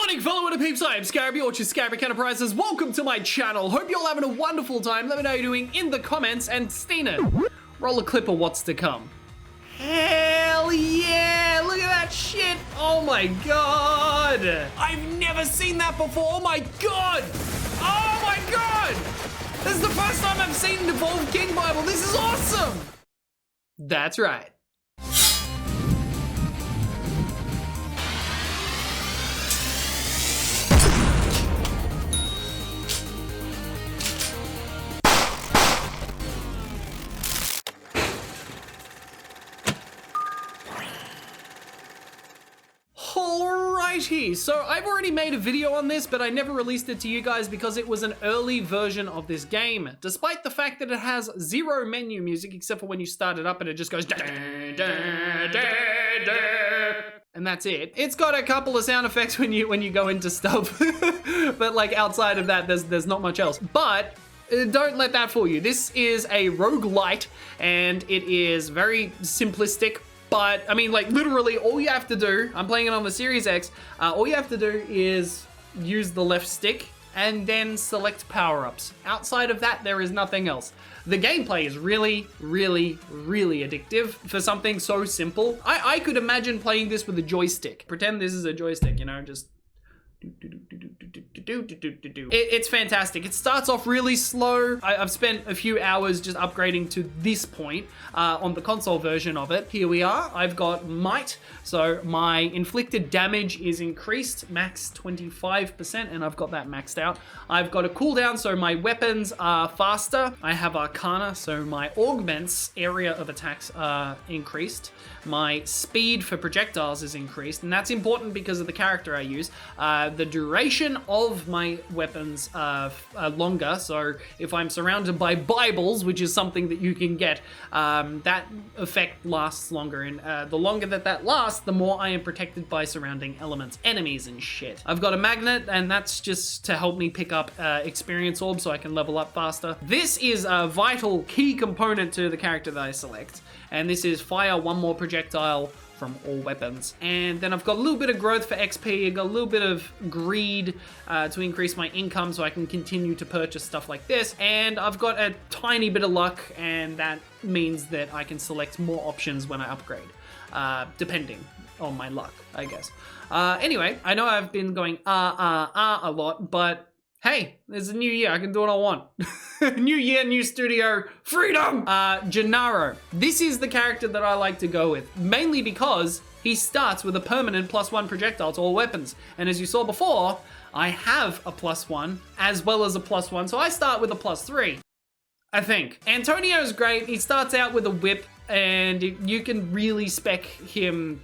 Morning, fellow INTERPEEPS. I am Scarabic, or Scarabic Enterprises. Welcome to my channel. Hope you're all having a wonderful time. Let me know how you're doing in the comments. And Stina, roll a clip of what's to come. Hell yeah! Look at that shit! Oh my god! I've never seen that before! Oh my god! Oh my god! This is the first time I've seen the Devolved King Bible. This is awesome! That's right. Alrighty, so I've already made a video on this, but I never released it to you guys because it was an early version of this game. Despite the fact that it has zero menu music, except for when you start it up and it just goes and that's it. It's got a couple of sound effects when you go into stuff, but like outside of that, there's not much else. But don't let that fool you. This is a roguelite, and it is very simplistic. But, I mean, like, literally, all you have to do, I'm playing it on the Series X, all you have to do is use the left stick and then select power-ups. Outside of that, there is nothing else. The gameplay is really, really, really addictive for something so simple. I could imagine playing this with a joystick. Pretend this is a joystick, you know, just... It's fantastic. It starts off really slow. I've spent a few hours just upgrading to this point on the console version of it. Here we are. I've got might, so my inflicted damage is increased, max 25%, and I've got that maxed out. I've got a cooldown, so my weapons are faster. I have arcana, so my augments area of attacks are increased. My speed for projectiles is increased, and that's important because of the character I use. The duration of my weapons are longer, so if I'm surrounded by Bibles, which is something that you can get, that effect lasts longer, and the longer that lasts, the more I am protected by surrounding elements, enemies and shit. I've got a magnet, and that's just to help me pick up experience orbs so I can level up faster. This is a vital key component to the character that I select, and this is fire one more projectile from all weapons. And then I've got a little bit of growth for XP, I've got a little bit of greed to increase my income so I can continue to purchase stuff like this. And I've got a tiny bit of luck, and that means that I can select more options when I upgrade, depending on my luck, I guess. Anyway, I know I've been going a lot, but hey, it's a new year, I can do what I want. New year, new studio, freedom! Gennaro. This is the character that I like to go with, mainly because he starts with a permanent +1 projectile to all weapons. And as you saw before, I have a +1 as well as a +1, so I start with a +3, I think. Antonio's great, he starts out with a whip, and you can really spec him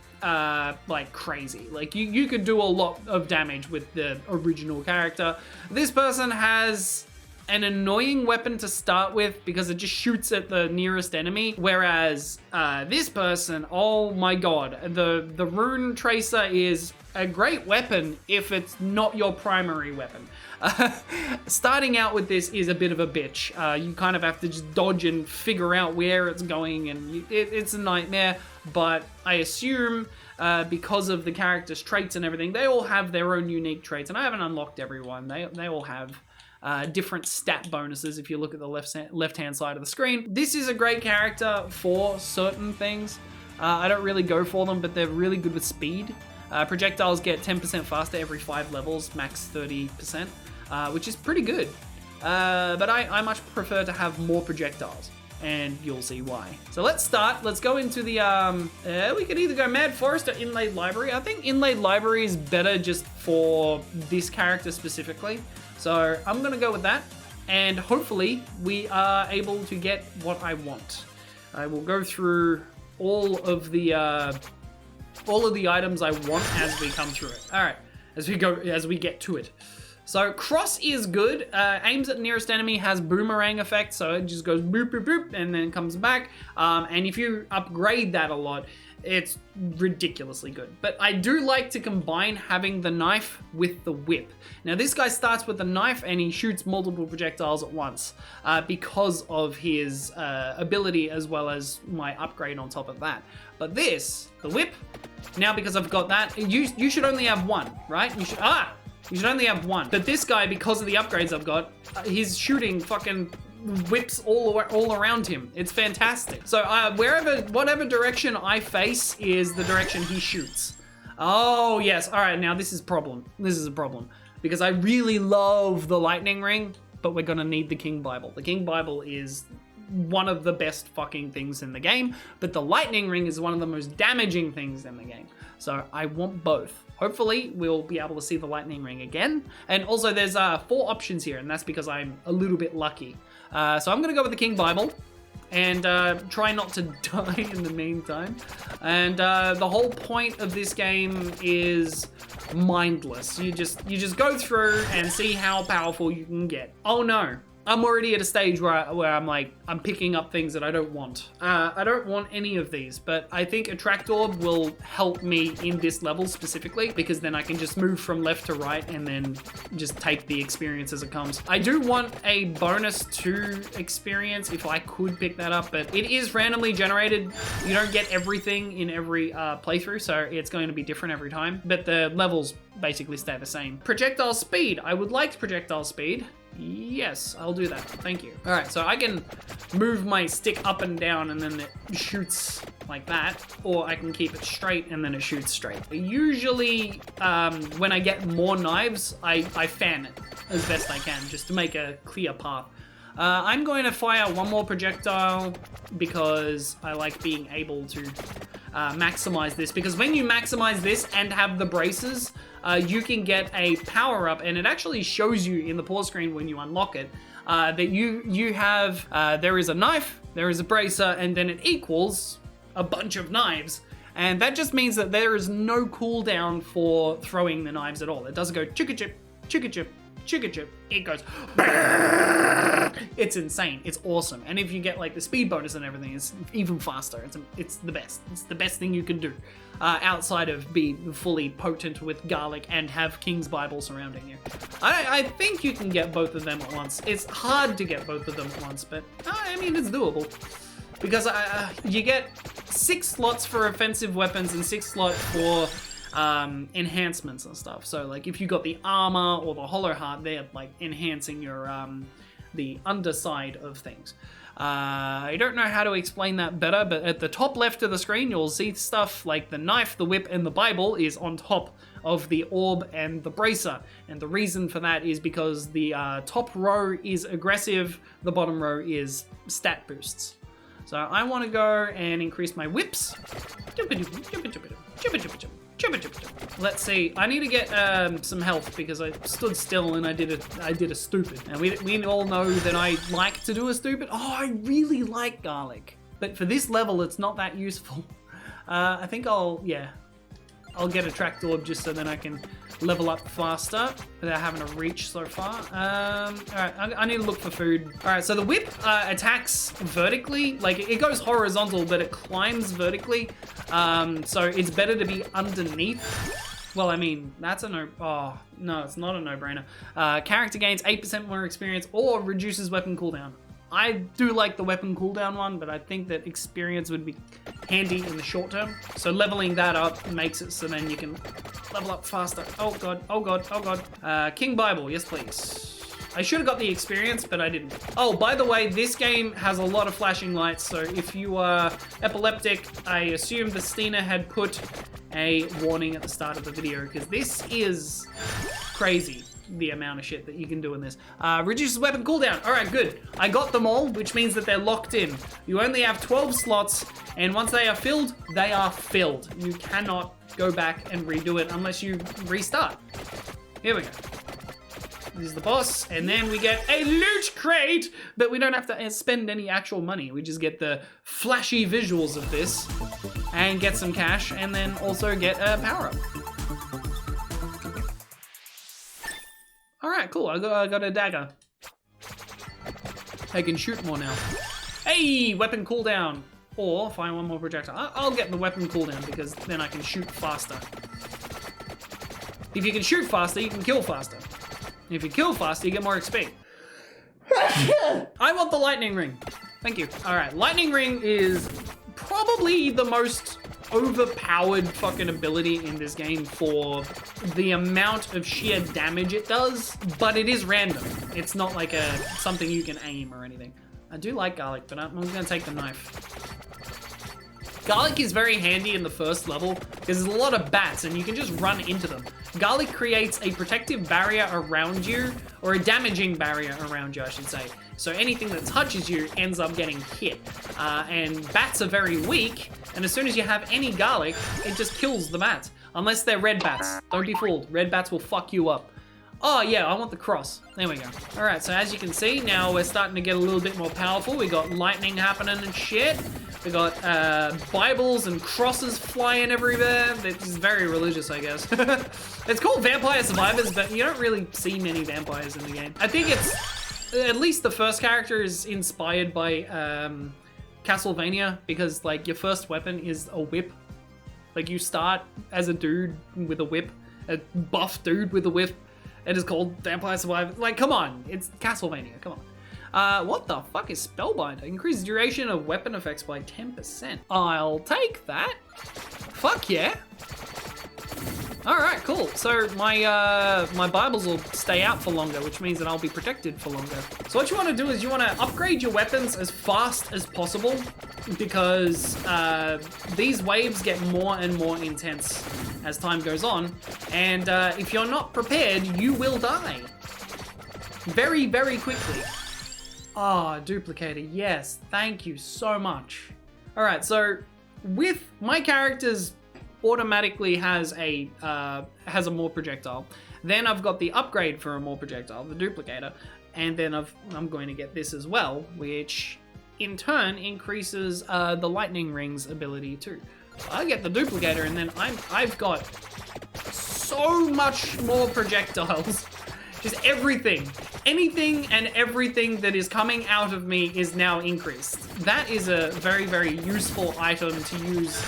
like crazy. Like you could do a lot of damage with the original character. This person has an annoying weapon to start with because it just shoots at the nearest enemy, whereas this person, oh my god, the rune tracer is a great weapon if it's not your primary weapon. Starting out with this is a bit of a bitch. You kind of have to just dodge and figure out where it's going, and it's a nightmare, but I assume because of the character's traits and everything, they all have their own unique traits, and I haven't unlocked everyone. They all have different stat bonuses if you look at the left-hand side of the screen. This is a great character for certain things. I don't really go for them, but they're really good with speed. Projectiles get 10% faster every 5 levels, max 30%, which is pretty good. But I much prefer to have more projectiles, and you'll see why. So let's start. Let's go into the, we could either go Mad Forest or Inlaid Library. I think Inlaid Library is better just for this character specifically. So I'm gonna go with that, and hopefully we are able to get what I want. I will go through all of the items I want as we come through it. All right, as we get to it. So cross is good, aims at nearest enemy, has boomerang effect, so it just goes boop, boop, boop, and then comes back. And if you upgrade that a lot, It's ridiculously good. But I do like to combine having the knife with the whip. Now this guy starts with the knife and he shoots multiple projectiles at once because of his ability as well as my upgrade on top of that. But this, the whip, now because I've got that, you should only have one, right? You should only have one. But this guy, because of the upgrades I've got, he's shooting fucking whips all around him. It's fantastic. So whatever direction I face is the direction he shoots. Oh yes, all right, now this is a problem. This is a problem. Because I really love the lightning ring, but we're gonna need the King Bible. The King Bible is one of the best fucking things in the game, but the lightning ring is one of the most damaging things in the game. So I want both. Hopefully we'll be able to see the lightning ring again. And also there's 4 options here, and that's because I'm a little bit lucky. So I'm gonna go with the King Bible and try not to die in the meantime. And the whole point of this game is mindless. You just go through and see how powerful you can get. Oh no. I'm already at a stage where I'm like, I'm picking up things that I don't want. I don't want any of these, but I think Attract Orb will help me in this level specifically, because then I can just move from left to right and then just take the experience as it comes. I do want a bonus 2 experience if I could pick that up, but it is randomly generated. You don't get everything in every playthrough, so it's going to be different every time, but the levels basically stay the same. Projectile speed. I would like projectile speed. Yes, I'll do that. Thank you. All right, so I can move my stick up and down and then it shoots like that, or I can keep it straight and then it shoots straight. Usually, when I get more knives, I fan it as best I can just to make a clear path. I'm going to fire one more projectile because I like being able to maximize this, because when you maximize this and have the braces, you can get a power up, and it actually shows you in the pause screen when you unlock it that you have there is a knife, there is a bracer, and then it equals a bunch of knives. And that just means that there is no cooldown for throwing the knives at all. It doesn't go chicka chip, chicka chip, chicka chip. It goes. It's insane. It's awesome. And if you get like the speed bonus and everything, it's even faster. It's the best. It's the best thing you can do outside of be fully potent with garlic and have King's Bible surrounding you. I think you can get both of them at once. It's hard to get both of them at once, but I mean, it's doable. Because you get 6 slots for offensive weapons and 6 slots for enhancements and stuff. So like if you got the armor or the hollow heart, they're like enhancing your the underside of things. I don't know how to explain that better, but at the top left of the screen you'll see stuff like the knife, the whip, and the Bible is on top of the orb and the bracer. And the reason for that is because the top row is aggressive, the bottom row is stat boosts. So I want to go and increase my whips. Let's see. I need to get some health because I stood still and I did a stupid. And we all know that I like to do a stupid. Oh, I really like garlic, but for this level, it's not that useful. I think I'll get a Attract Orb just so then I can level up faster without having to reach so far. All right, I need to look for food. All right, so the whip attacks vertically. Like it goes horizontal, but it climbs vertically. So it's better to be underneath. Well, I mean, that's a no. Oh, no, it's not a no-brainer. Character gains 8% more experience or reduces weapon cooldown. I do like the weapon cooldown one, but I think that experience would be handy in the short term. So leveling that up makes it so then you can level up faster. Oh god, oh god, oh god. King Bible, yes please. I should have got the experience, but I didn't. Oh, by the way, this game has a lot of flashing lights, so if you are epileptic, I assume the Stina had put a warning at the start of the video, because this is crazy. The amount of shit that you can do in this. Reduces weapon cooldown. All right, good. I got them all, which means that they're locked in. You only have 12 slots, and once they are filled, they are filled. You cannot go back and redo it unless you restart. Here we go. This is the boss, and then we get a loot crate, but we don't have to spend any actual money. We just get the flashy visuals of this and get some cash, and then also get a power-up. All right, cool. I got a dagger. I can shoot more now. Hey, weapon cooldown. or find one more projectile. I'll get the weapon cooldown because then I can shoot faster. If you can shoot faster, you can kill faster. If you kill faster, you get more XP. I want the lightning ring. Thank you. All right, lightning ring is probably the most overpowered fucking ability in this game for the amount of sheer damage it does, but it is random. It's not like something you can aim or anything. I do like garlic, but I'm gonna take the knife. Garlic is very handy in the first level because there's a lot of bats and you can just run into them. Garlic creates a protective barrier around you, or a damaging barrier around you, I should say. So anything that touches you ends up getting hit. And bats are very weak, and as soon as you have any garlic, it just kills the bats. Unless they're red bats. Don't be fooled. Red bats will fuck you up. Oh yeah, I want the cross. There we go. All right, so as you can see, now we're starting to get a little bit more powerful. We got lightning happening and shit. We got Bibles and crosses flying everywhere. It's very religious, I guess. It's called Vampire Survivors, but you don't really see many vampires in the game. I think it's, at least the first character is inspired by Castlevania, because like your first weapon is a whip. Like you start as a dude with a whip, a buff dude with a whip. It is called Vampire Survivors. Like, come on, it's Castlevania, come on. What the fuck is Spellbinder? Increase duration of weapon effects by 10%. I'll take that. Fuck yeah. All right, cool. So my Bibles will stay out for longer, which means that I'll be protected for longer. So what you want to do is you want to upgrade your weapons as fast as possible, because these waves get more and more intense as time goes on. And if you're not prepared, you will die very, very quickly. Ah, oh, duplicator, yes, thank you so much. All right, so with my character's automatically has a more projectile. Then I've got the upgrade for a more projectile, the duplicator, and then I'm going to get this as well, which in turn increases the lightning ring's ability too. So I get the duplicator, and then I've got so much more projectiles. Just everything. Anything and everything that is coming out of me is now increased. That is a very, very useful item to use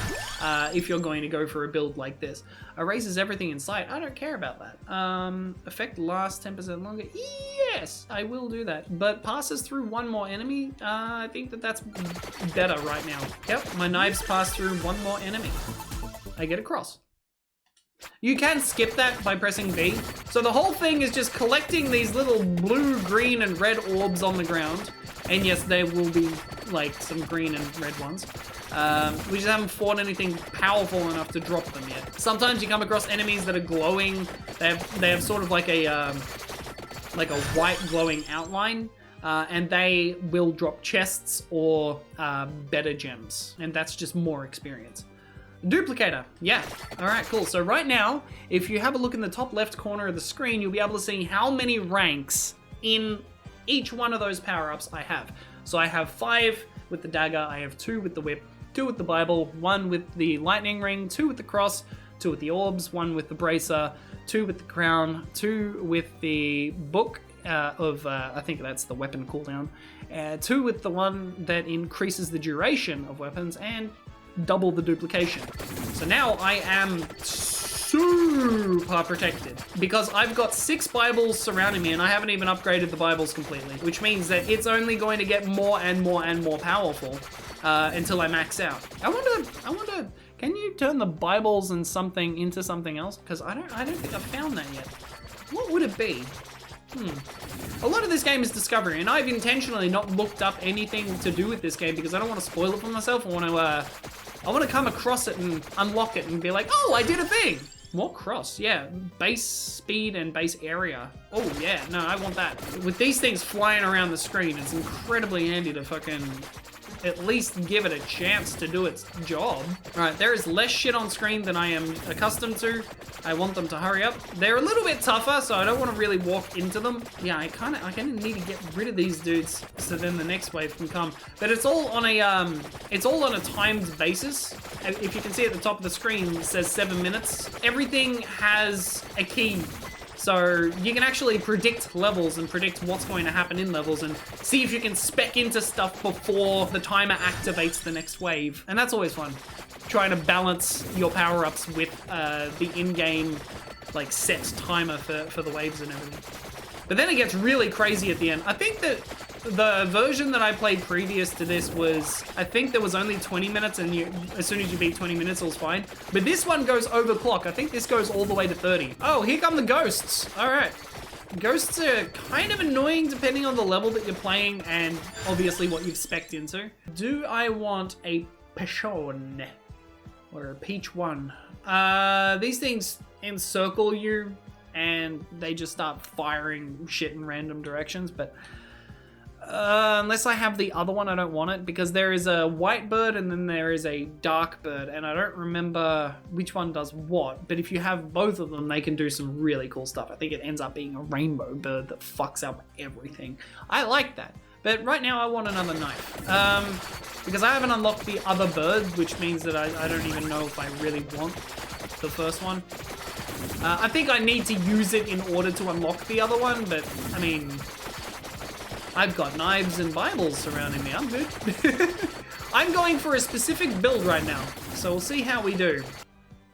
if you're going to go for a build like this. Erases everything in sight. I don't care about that. Effect lasts 10% longer. Yes, I will do that. But passes through one more enemy. I think that's better right now. Yep, my knives pass through one more enemy. I get a cross. You can skip that by pressing B. So the whole thing is just collecting these little blue, green, and red orbs on the ground. And yes, there will be like some green and red ones. We just haven't fought anything powerful enough to drop them yet. Sometimes you come across enemies that are glowing. They have sort of like a white glowing outline. And they will drop chests or better gems. And that's just more experience. Duplicator, yeah. All right, cool. So right now, if you have a look in the top left corner of the screen, you'll be able to see how many ranks in each one of those power-ups I have. So I have 5 with the dagger, I have 2 with the whip, 2 with the Bible, 1 with the lightning ring, 2 with the cross, 2 with the orbs, 1 with the bracer, 2 with the crown, 2 with the book I think that's the weapon cooldown, 2 with the one that increases the duration of weapons, and double the duplication. So now I am super protected because I've got 6 Bibles surrounding me and I haven't even upgraded the Bibles completely, which means that it's only going to get more and more and more powerful until I max out. I wonder, can you turn the Bibles and something into something else? Because I don't think I've found that yet. What would it be? A lot of this game is discovery, and I've intentionally not looked up anything to do with this game because I don't want to spoil it for myself. I want to come across it and unlock it and be like, oh, I did a thing. More cross, yeah. Base speed and base area. Oh yeah, no, I want that. With these things flying around the screen, it's incredibly handy to fucking at least give it a chance to do its job. All right, there is less shit on screen than I am accustomed to. I want them to hurry up. They're a little bit tougher, so I don't want to really walk into them. Yeah, I kind of need to get rid of these dudes so then the next wave can come. But it's all on a timed basis. If you can see at the top of the screen, it says 7 minutes. Everything has a key So you can actually predict levels and predict what's going to happen in levels and see if you can spec into stuff before the timer activates the next wave. And that's always fun. Trying to balance your power-ups with the in-game like set timer for the waves and everything. But then it gets really crazy at the end. I think that the version that I played previous to this was, I think there was only 20 minutes and as soon as you beat 20 minutes, it was fine. But this one goes overclock. I think this goes all the way to 30. Oh, here come the ghosts. All right. Ghosts are kind of annoying depending on the level that you're playing and obviously what you've spec'd into. Do I want a Pichon or a Peach 1? These things encircle you and they just start firing shit in random directions, but unless I have the other one, I don't want it because there is a white bird and then there is a dark bird and I don't remember which one does what, but if you have both of them, they can do some really cool stuff. I think it ends up being a rainbow bird that fucks up everything. I like that, but right now I want another knife because I haven't unlocked the other bird, which means that I don't even know if I really want the first one. I think I need to use it in order to unlock the other one, but I mean, I've got knives and Bibles surrounding me. I'm good. I'm going for a specific build right now, so we'll see how we do.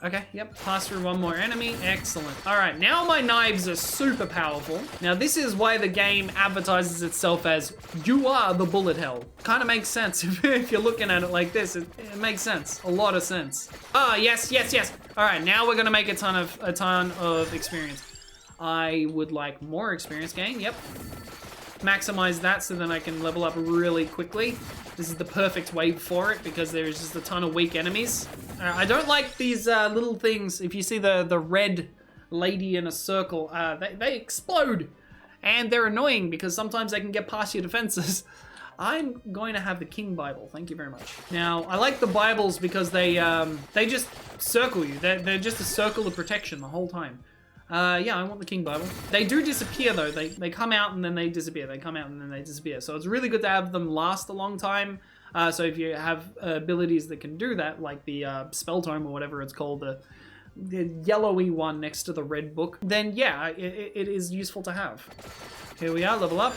Okay, yep, pass through one more enemy. Excellent. All right, now my knives are super powerful. Now, this is why the game advertises itself as, you are the bullet hell. Kind of makes sense if you're looking at it like this. It makes sense, a lot of sense. Ah, yes, yes, yes. All right, now we're gonna make a ton of experience. I would like more experience gain, yep. Maximize that so then I can level up really quickly. This is the perfect wave for it because there's just a ton of weak enemies. I don't like these little things. If you see the red lady in a circle, they explode. And they're annoying because sometimes they can get past your defenses. I'm going to have the King Bible. Thank you very much. Now, I like the Bibles because they just circle you. They're just a circle of protection the whole time. Yeah, I want the King Bible. They do disappear though. They come out and then they disappear. They come out and then they disappear. So it's really good to have them last a long time. So if you have abilities that can do that, like the spell tome or whatever it's called, the yellowy one next to the red book, then yeah, it is useful to have. Here we are, level up.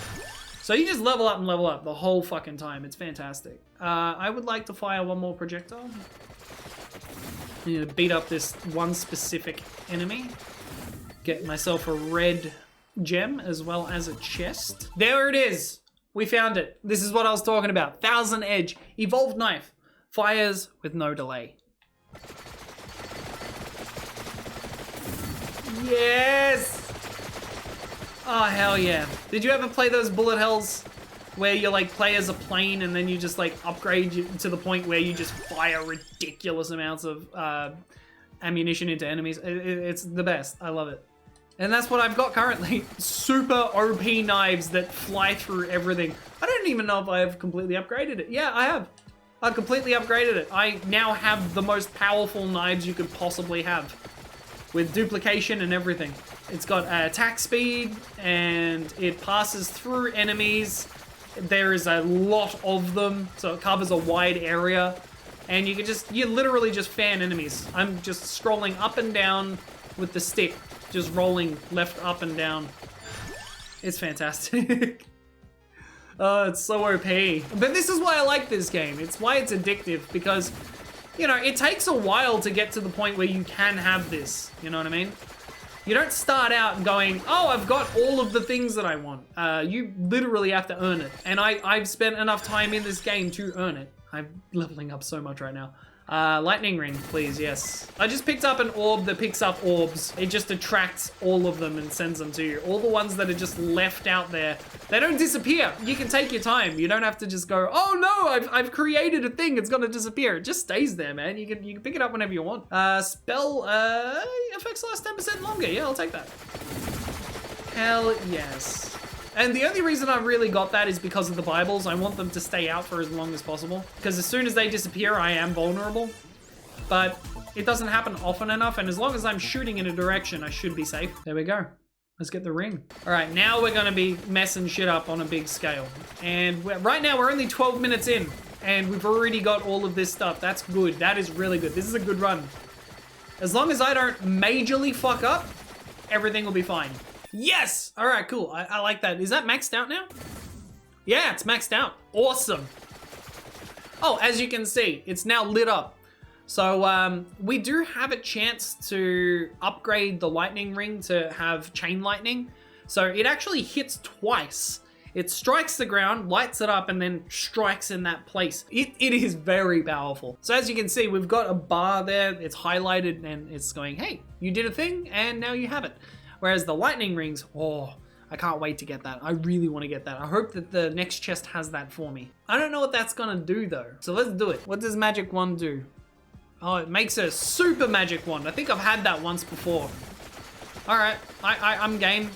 So you just level up and level up the whole fucking time. It's fantastic. I would like to fire one more projectile. I need to beat up this one specific enemy. Get myself a red gem as well as a chest. There it is. We found it. This is what I was talking about. 1000 Edge. Evolved knife. Fires with no delay. Yes! Oh, hell yeah. Did you ever play those bullet hells where you like play as a plane and then you just like upgrade to the point where you just fire ridiculous amounts of ammunition into enemies? It's the best. I love it. And that's what I've got currently. Super OP knives that fly through everything. I don't even know if I have completely upgraded it. Yeah, I have. I completely upgraded it. I now have the most powerful knives you could possibly have with duplication and everything. It's got attack speed and it passes through enemies. There is a lot of them, so it covers a wide area. And you literally just fan enemies. I'm just scrolling up and down with the stick. Just rolling left, up, and down. It's fantastic. Oh, it's so OP. But this is why I like this game. It's why it's addictive, because, you know, it takes a while to get to the point where you can have this. You know what I mean? You don't start out going, oh, I've got all of the things that I want. You literally have to earn it. And I've spent enough time in this game to earn it. I'm leveling up so much right now. Lightning ring, please, yes. I just picked up an orb that picks up orbs. It just attracts all of them and sends them to you. All the ones that are just left out there, they don't disappear. You can take your time. You don't have to just go, oh no, I've created a thing, it's gonna disappear. It just stays there, man. You can pick it up whenever you want. Spell, effects last 10% longer. Yeah, I'll take that. Hell yes. And the only reason I really got that is because of the Bibles. I want them to stay out for as long as possible. Because as soon as they disappear, I am vulnerable. But it doesn't happen often enough, and as long as I'm shooting in a direction, I should be safe. There we go. Let's get the ring. All right, now we're gonna be messing shit up on a big scale. And right now, we're only 12 minutes in, and we've already got all of this stuff. That's good. That is really good. This is a good run. As long as I don't majorly fuck up, everything will be fine. Yes! All right, cool. I like that. Is that maxed out now? Yeah, it's maxed out. Awesome. Oh, as you can see, it's now lit up. So we do have a chance to upgrade the lightning ring to have chain lightning. So it actually hits twice. It strikes the ground, lights it up, and then strikes in that place. It is very powerful. So as you can see, we've got a bar there. It's highlighted and it's going, hey, you did a thing and now you have it. Whereas the lightning rings, oh, I can't wait to get that. I really want to get that. I hope that the next chest has that for me. I don't know what that's gonna do though. So let's do it. What does magic wand do? Oh, it makes a super magic wand. I think I've had that once before. All right, I'm game.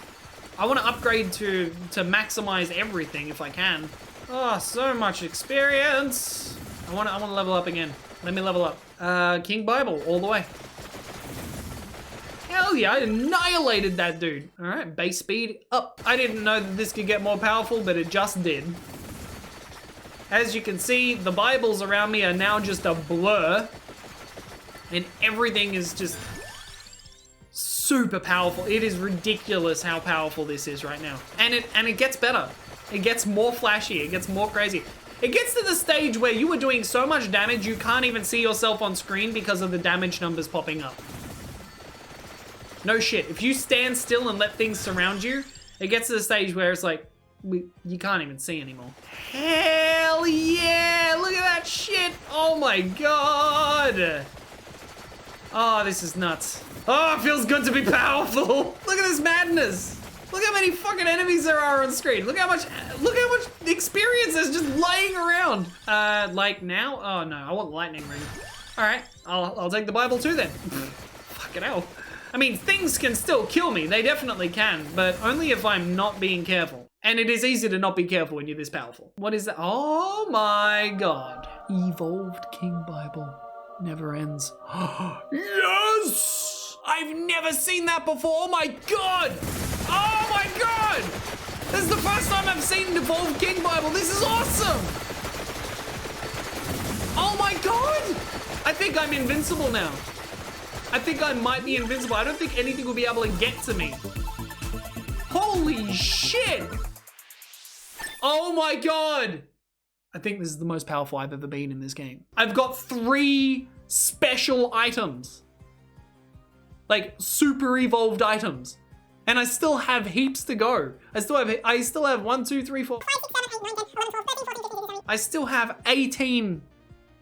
I want to upgrade to maximize everything if I can. Oh, so much experience. I want to level up again. Let me level up. King Bible all the way. Hell yeah, I annihilated that dude. All right, base speed up. I didn't know that this could get more powerful, but it just did. As you can see, the Bibles around me are now just a blur. And everything is just super powerful. It is ridiculous how powerful this is right now. And it gets better. It gets more flashy. It gets more crazy. It gets to the stage where you are doing so much damage you can't even see yourself on screen because of the damage numbers popping up. No shit. If you stand still and let things surround you, it gets to the stage where it's like, you can't even see anymore. Hell yeah! Look at that shit! Oh my god! Oh, this is nuts. Oh, it feels good to be powerful. Look at this madness. Look how many fucking enemies there are on screen. Look how much experience is just laying around. Like now? Oh no, I want lightning ring. All right, I'll take the Bible too then. Fucking hell. I mean, things can still kill me. They definitely can, but only if I'm not being careful. And it is easy to not be careful when you're this powerful. What is that? Oh my god. Evolved King Bible. Never ends. Yes! I've never seen that before. Oh my god! Oh my god! This is the first time I've seen an evolved King Bible. This is awesome! Oh my god! I think I'm invincible now. I think I might be invincible. I don't think anything will be able to get to me. Holy shit! Oh my god! I think this is the most powerful I've ever been in this game. I've got 3 special items. Like super evolved items. And I still have heaps to go. I still have 1, 2, 3, 4, 5, 6, 7, 8, 9, 10, 11, 12, 13, 14, 15, 16, 17. I still have 18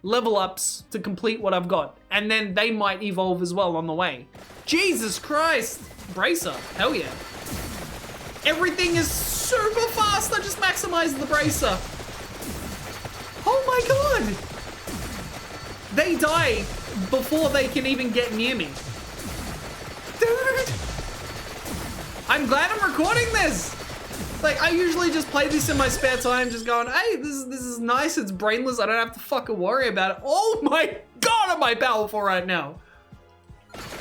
level ups to complete what I've got. And then they might evolve as well on the way. Jesus Christ. Bracer. Hell yeah. Everything is super fast. I just maximized the bracer. Oh my god! They die before they can even get near me. Dude! I'm glad I'm recording this! Like, I usually just play this in my spare time, just going, hey, this is nice, it's brainless, I don't have to fucking worry about it. Oh my god, am I powerful right now!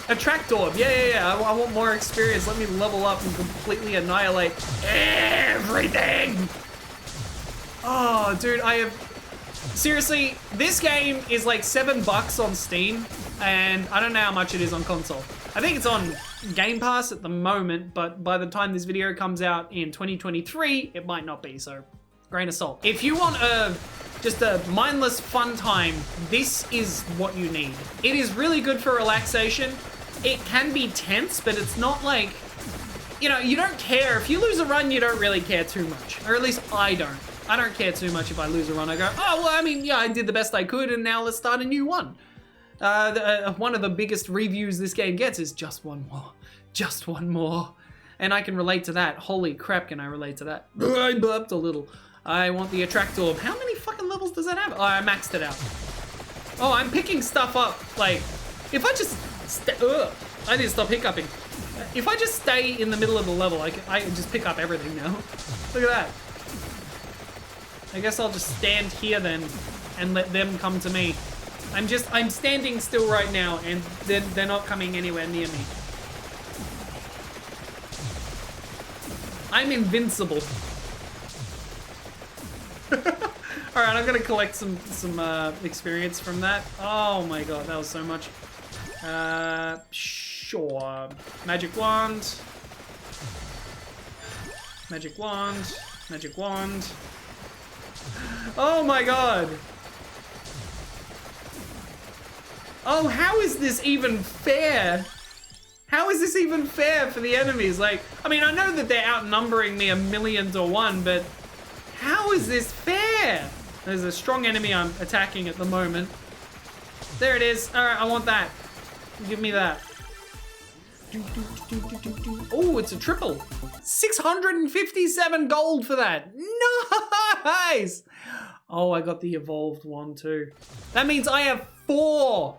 Attract orb, yeah. I want more experience. Let me level up and completely annihilate everything! Oh, dude, seriously, this game is like $7 on Steam, and I don't know how much it is on console. I think it's on Game Pass at the moment, but by the time this video comes out in 2023, it might not be, so grain of salt. If you want just a mindless fun time, this is what you need. It is really good for relaxation. It can be tense, but it's not like, you know, you don't care. If you lose a run, you don't really care too much, or at least I don't. I don't care too much if I lose a run. I go, oh, well, I mean, yeah, I did the best I could, and now let's start a new one. One of the biggest reviews this game gets is just one more. Just one more. And I can relate to that. Holy crap, can I relate to that? I burped a little. I want the attract orb. How many fucking levels does that have? Oh, I maxed it out. Oh, I'm picking stuff up. Like, if I just I need to stop hiccuping. If I just stay in the middle of the level, I can just pick up everything now. Look at that. I guess I'll just stand here then and let them come to me. I'm standing still right now and they're not coming anywhere near me. I'm invincible. All right, I'm gonna collect some experience from that. Oh my god, that was so much. Sure. Magic wand. Magic wand. Magic wand. Oh my god. Oh, how is this even fair? How is this even fair for the enemies? Like, I mean, I know that they're outnumbering me 1,000,000 to 1, but how is this fair? There's a strong enemy I'm attacking at the moment. There it is. All right, I want that. Give me that. Oh, it's a triple. 657 gold for that. Nice. Oh, I got the evolved one too. That means I have 4.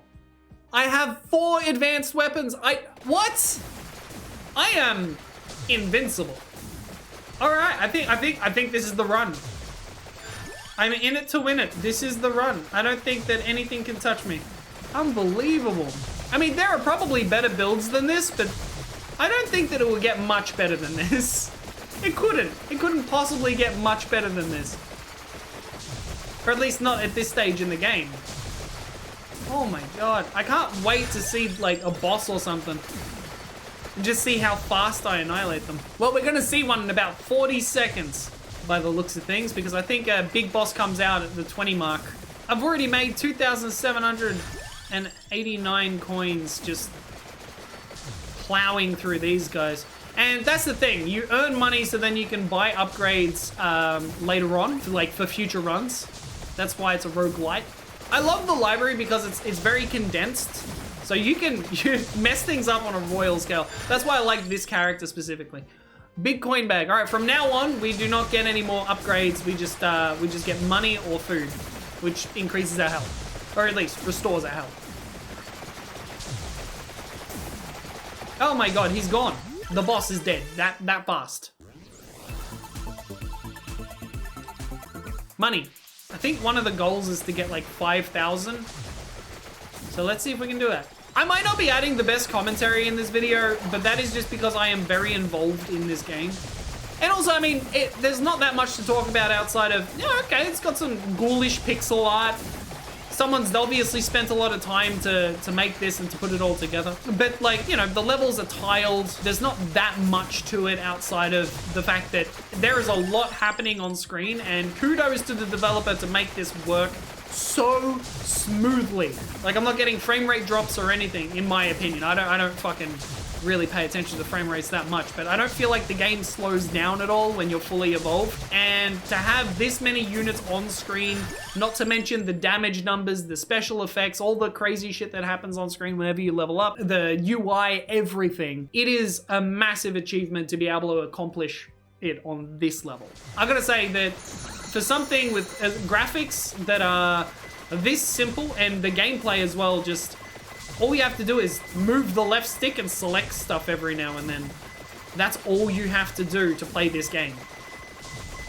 I have 4 advanced weapons. What? I am invincible. All right, I think this is the run. I'm in it to win it. This is the run. I don't think that anything can touch me. Unbelievable. I mean, there are probably better builds than this, but I don't think that it will get much better than this. It couldn't. It couldn't possibly get much better than this. Or at least not at this stage in the game. Oh my god. I can't wait to see like a boss or something. And just see how fast I annihilate them. Well, we're gonna see one in about 40 seconds by the looks of things, because I think a big boss comes out at the 20 mark. I've already made 2,789 coins just plowing through these guys. And that's the thing, you earn money so then you can buy upgrades later on, like for future runs. That's why it's a roguelite. I love the library because it's very condensed. So you mess things up on a royal scale. That's why I like this character specifically. Big coin bag. All right, from now on, we do not get any more upgrades. We just get money or food, which increases our health, or at least restores our health. Oh my god, he's gone. The boss is dead. That fast. Money. I think one of the goals is to get like 5,000. So let's see if we can do that. I might not be adding the best commentary in this video, but that is just because I am very involved in this game. And also, I mean, there's not that much to talk about outside of, yeah, okay, it's got some ghoulish pixel art. Someone's obviously spent a lot of time to make this and to put it all together. But like, you know, the levels are tiled. There's not that much to it outside of the fact that there is a lot happening on screen, and kudos to the developer to make this work so smoothly. Like, I'm not getting frame rate drops or anything, in my opinion. I don't fucking really pay attention to the frame rates that much, but I don't feel like the game slows down at all when you're fully evolved. And to have this many units on screen, not to mention the damage numbers, the special effects, all the crazy shit that happens on screen whenever you level up, the UI, everything. It is a massive achievement to be able to accomplish it on this level. I gotta say that for something with graphics that are this simple, and the gameplay as well, just all you have to do is move the left stick and select stuff every now and then. That's all you have to do to play this game.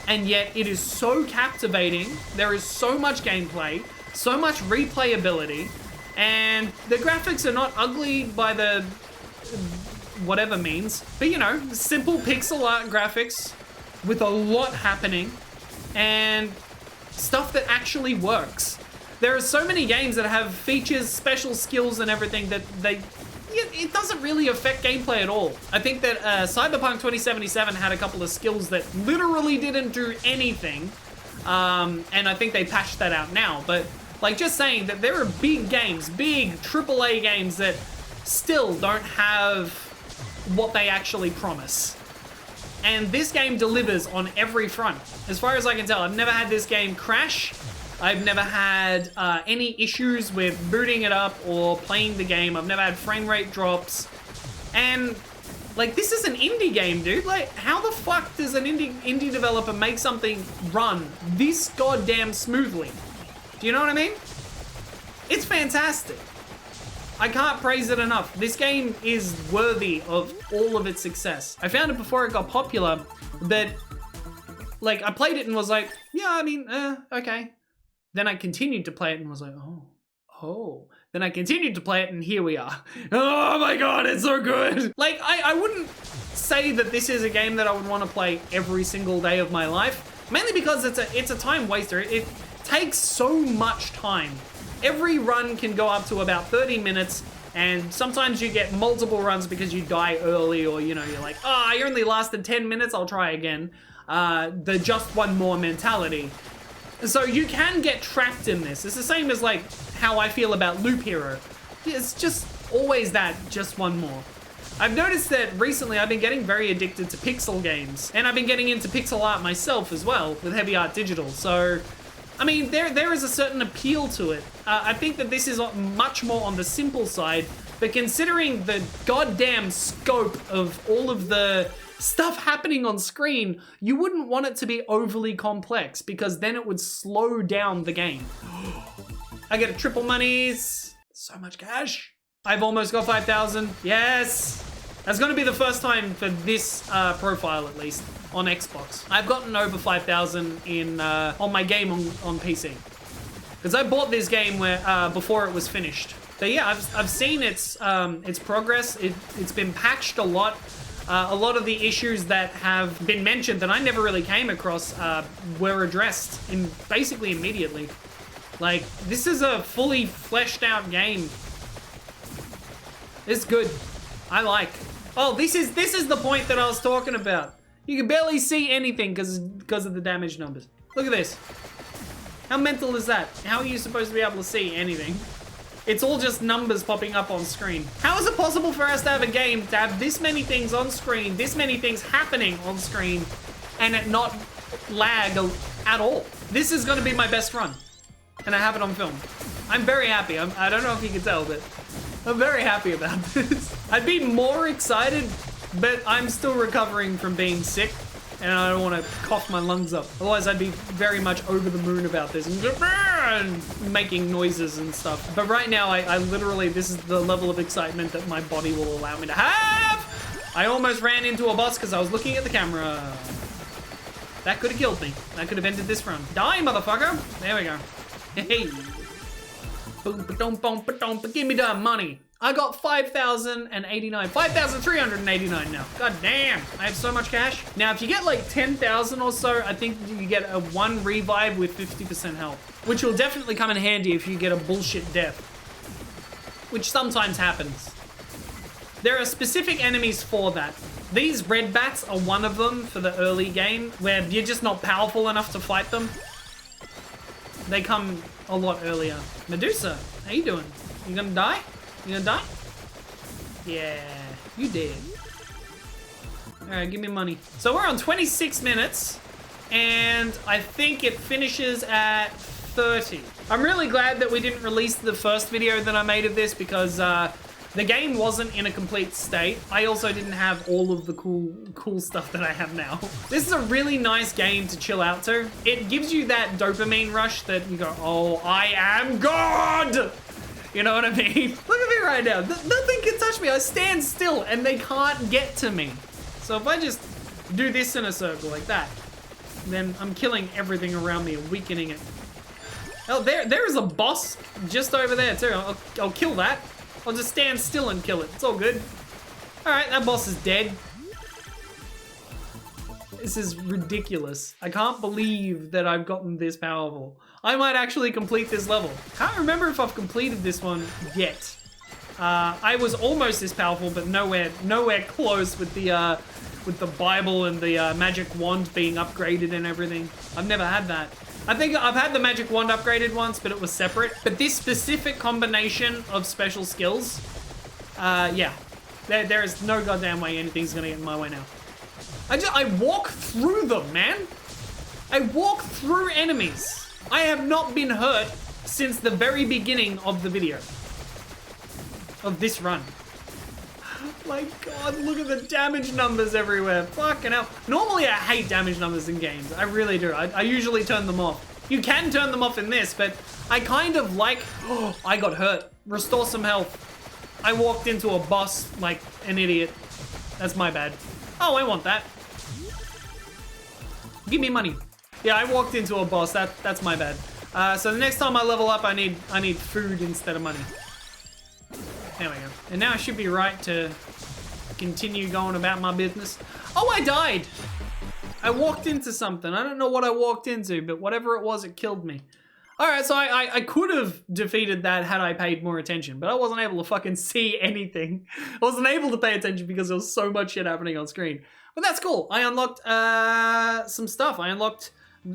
And yet it is so captivating. There is so much gameplay, so much replayability, and the graphics are not ugly by the whatever means, but you know, simple pixel art graphics with a lot happening and stuff that actually works. There are so many games that have features, special skills, and everything that it doesn't really affect gameplay at all. I think that Cyberpunk 2077 had a couple of skills that literally didn't do anything, and I think they patched that out now. But like, just saying that there are big games, big AAA games that still don't have what they actually promise. And this game delivers on every front. As far as I can tell, I've never had this game crash. I've never had any issues with booting it up or playing the game. I've never had frame rate drops. And like, this is an indie game, dude. Like, how the fuck does an indie developer make something run this goddamn smoothly? Do you know what I mean? It's fantastic. I can't praise it enough. This game is worthy of all of its success. I found it before it got popular, but like, I played it and was like, yeah, I mean, okay. Then I continued to play it and was like, oh. Then I continued to play it and here we are. Oh my god, it's so good. Like, I wouldn't say that this is a game that I would want to play every single day of my life, mainly because it's a time waster. It takes so much time. Every run can go up to about 30 minutes, And sometimes you get multiple runs because you die early, or, you know, you're like, oh, I only lasted 10 minutes, I'll try again. The just one more mentality. So you can get trapped in this. It's the same as like how I feel about Loop Hero. It's just always that, just one more. I've noticed that recently I've been getting very addicted to pixel games, and I've been getting into pixel art myself as well with Heavy Art Digital. So, I mean, there is a certain appeal to it. I think that this is much more on the simple side, but considering the goddamn scope of all of the stuff happening on screen, you wouldn't want it to be overly complex, because then it would slow down the game. I get a triple monies. So much cash. I've almost got 5,000. Yes. That's going to be the first time for this profile, at least, on Xbox. I've gotten over 5,000 in on my game on PC. Because I bought this game before it was finished. But yeah, I've seen its progress. It's been patched a lot. A lot of the issues that have been mentioned that I never really came across were addressed basically immediately. Like, this is a fully fleshed out game. It's good. I like. Oh, this is the point that I was talking about. You can barely see anything because of the damage numbers. Look at this. How mental is that? How are you supposed to be able to see anything? It's all just numbers popping up on screen. How is it possible for us to have a game to have this many things on screen, this many things happening on screen, and it not lag at all? This is going to be my best run, and I have it on film. I'm very happy. I don't know if you can tell, but I'm very happy about this. I'd be more excited, but I'm still recovering from being sick, and I don't want to cough my lungs up. Otherwise, I'd be very much over the moon about this and making noises and stuff. But right now, I literally, this is the level of excitement that my body will allow me to have. I almost ran into a boss because I was looking at the camera. That could have killed me. That could have ended this run. Die, motherfucker. There we go. Hey. Give me that money. I got 5,089, 5,389 now. God damn, I have so much cash. Now, if you get like 10,000 or so, I think you get a 1 revive with 50% health, which will definitely come in handy if you get a bullshit death, which sometimes happens. There are specific enemies for that. These red bats are one of them for the early game, where you're just not powerful enough to fight them. They come a lot earlier. Medusa, how you doing? You gonna die? You gonna die? Yeah, you did. All right, give me money. So we're on 26 minutes, and I think it finishes at 30. I'm really glad that we didn't release the first video that I made of this, because the game wasn't in a complete state. I also didn't have all of the cool stuff that I have now. This is a really nice game to chill out to. It gives you that dopamine rush that you go, oh, I am God! You know what I mean? Look at me right now. Nothing can touch me. I stand still and they can't get to me. So if I just do this in a circle like that, then I'm killing everything around me and weakening it. Oh, there is a boss just over there too. I'll kill that. I'll just stand still and kill it. It's all good. All right, that boss is dead. This is ridiculous. I can't believe that I've gotten this powerful. I might actually complete this level. Can't remember if I've completed this one yet. I was almost this powerful, but nowhere close with the Bible and the magic wand being upgraded and everything. I've never had that. I think I've had the magic wand upgraded once, but it was separate. But this specific combination of special skills, yeah, there is no goddamn way anything's gonna get in my way now. I walk through them, man. I walk through enemies. I have not been hurt since the very beginning of the video. Of this run. My God, look at the damage numbers everywhere. Fucking hell. Normally I hate damage numbers in games. I really do. I usually turn them off. You can turn them off in this, but I kind of like, oh, I got hurt. Restore some health. I walked into a boss like an idiot. That's my bad. Oh, I want that. Give me money. Yeah, I walked into a boss. That's my bad. So the next time I level up, I need food instead of money. There we go. And now I should be right to continue going about my business. Oh, I died. I walked into something. I don't know what I walked into, but whatever it was, it killed me. All right, so I could have defeated that had I paid more attention, but I wasn't able to fucking see anything. I wasn't able to pay attention because there was so much shit happening on screen. But that's cool. I unlocked some stuff. I unlocked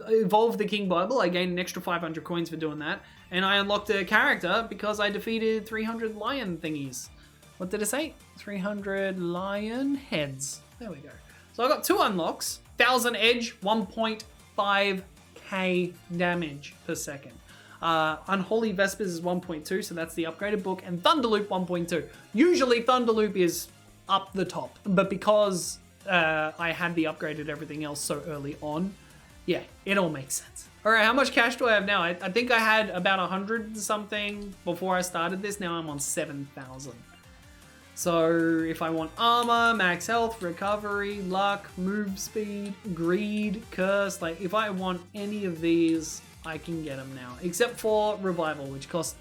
Evolve the King Bible. I gained an extra 500 coins for doing that. And I unlocked a character because I defeated 300 lion thingies. What did it say? 300 lion heads. There we go. So I got 2 unlocks. 1000 edge, 1.5k damage per second. Unholy Vespers is 1.2, so that's the upgraded book. And Thunderloop 1.2. Usually Thunderloop is up the top. But because I had the upgraded everything else so early on, yeah, it all makes sense. All right, how much cash do I have now? I think I had about 100 something before I started this. Now I'm on 7,000. So if I want armor, max health, recovery, luck, move speed, greed, curse, like if I want any of these, I can get them now. Except for revival, which costs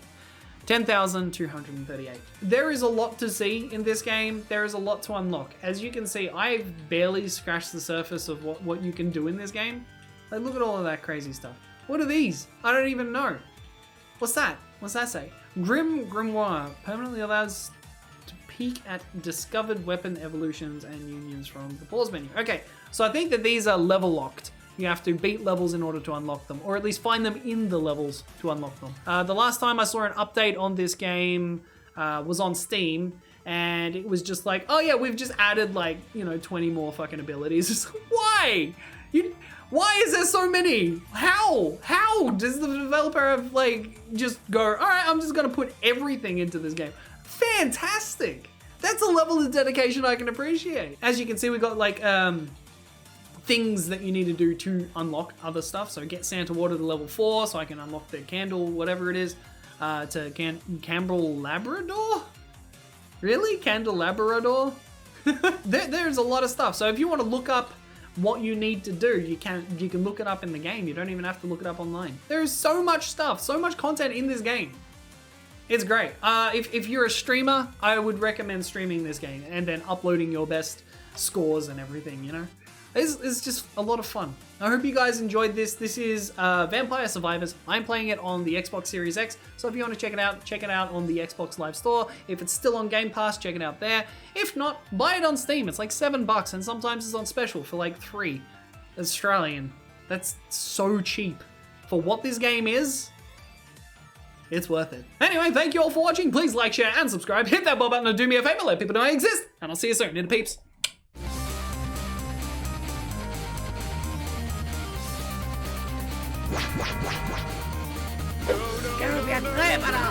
10,238. There is a lot to see in this game. There is a lot to unlock. As you can see, I've barely scratched the surface of what you can do in this game. Like, look at all of that crazy stuff. What are these? I don't even know. What's that? What's that say? Grimoire permanently allows to peek at discovered weapon evolutions and unions from the pause menu. Okay, so I think that these are level locked. You have to beat levels in order to unlock them, or at least find them in the levels to unlock them. The last time I saw an update on this game was on Steam, and it was just like, oh yeah, we've just added like, 20 more fucking abilities. It's like, why? Why is there so many? How? How does the developer have just go, all right, I'm just gonna put everything into this game? Fantastic. That's a level of dedication I can appreciate. As you can see, we got things that you need to do to unlock other stuff. So get Santa Water to level 4 so I can unlock the candle, whatever it is, to Candelabrador? Really? Candelabrador? There's a lot of stuff. So if you want to look up what you need to do, you can look it up in the game. You don't even have to look it up online. There is so much stuff, so much content in this game. It's great. If you're a streamer, I would recommend streaming this game and then uploading your best scores and everything, It's just a lot of fun. I hope you guys enjoyed this. This is Vampire Survivors. I'm playing it on the Xbox Series X, so if you want to check it out on the Xbox Live Store. If it's still on Game Pass, check it out there. If not, buy it on Steam. It's like $7, and sometimes it's on special for like $3 Australian. That's so cheap. For what this game is, it's worth it. Anyway, thank you all for watching. Please like, share, and subscribe. Hit that bell button and do me a favor. Let people know I exist. And I'll see you soon. INTERPEEPS. Scarabic, prépara!